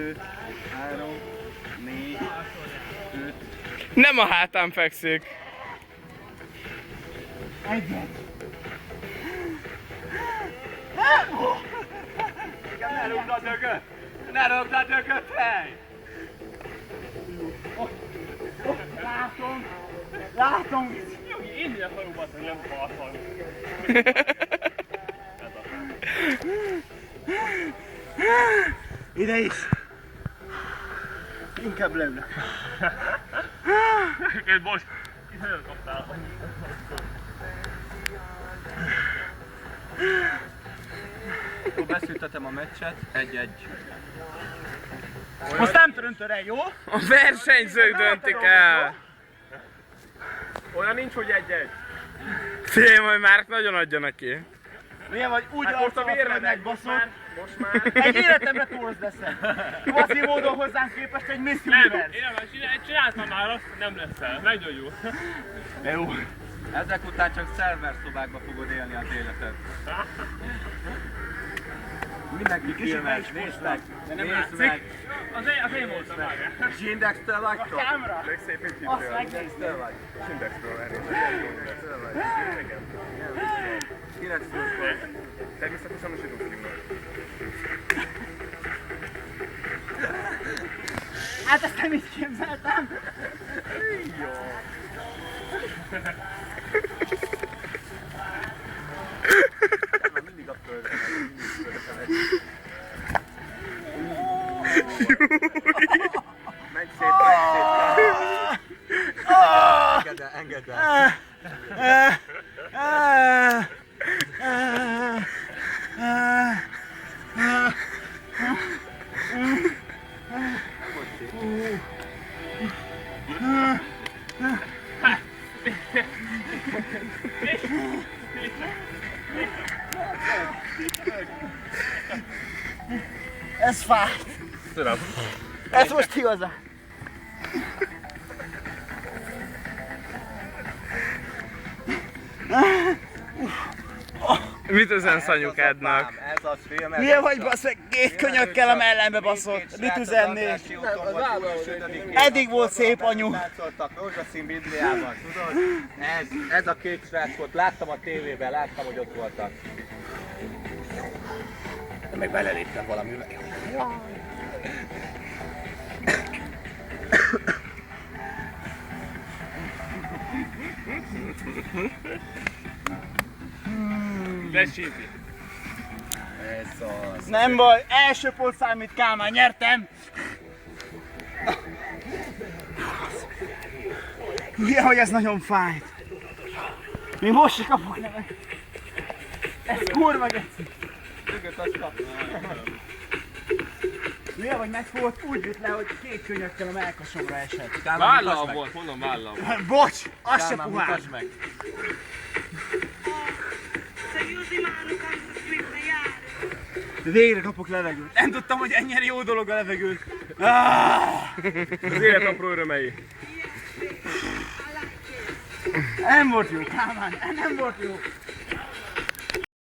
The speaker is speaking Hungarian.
2, 3, 4, 5. Nem a hátán fekszik. Egyet. Ne rúgd a dögöt! Ne rúgd a dögöt, hely! Látom! Látom! Én ide faluban, hogy nem haltam. Ide is! Inkább leülök. Most, itt nagyon kaptál. Akkor beszüntetem a meccset, 1-1. Most nem töröntöd el, jó? A versenyzők döntik el. Olyan nincs, hogy egy-egy. Figyelj, majd Márk nagyon adja neki. Milyen vagy úgy Hát most a vérre megbaszod. most már. Egy életemre torz leszel. Kvazi módon hozzánk képest egy Miss Nem, Universe. én nem, csináltam már azt, nem leszel, meggyógyul. Jó. Ezek után csak szerverszobákba fogod élni az életed. Mindenki filmes, nézd meg! Nézd meg! Az én voltam már. Zsindextől vagytok? A kámera! Legszép itt Azt megnéztem vagy. Indexről elnézést. Kinek szólsz? Természetesen a zsidó filmről. Hát ezt nem így képzeltem. Mindig a földön. Menj szét, menj szét. Engedd el. Ez fájt. Tudom. Ez most igazán. Mit üzensz anyukádnak? Ez az film. Milyen vagy basszeg? Két könyökkel a mellembe baszott. Mit üzenni? Eddig volt szép anyu. Látszoltak rózsaszín Bibliában, tudod? Ez a két srác volt, láttam a tévében, láttam, hogy ott voltak. De meg beleléptem valamivel. Besíti. Ez az. Nem baj, első pont számít, Kálmán, nyertem! Ugye, hogy ez nagyon fájt. Még most se kapok nevet. Ez kurva geci. Ugye, hogy megfogott, úgy jött le, hogy két könyökkel a melkasomra esett. Vállam volt, mondom vállam. Bocs, az se puhár. Mutasd meg. Végre kapok levegőt. Nem tudtam, hogy ennyire jó dolog a levegőt. Az élet apró örömei. Nem volt jó, Kálmán, nem volt jó.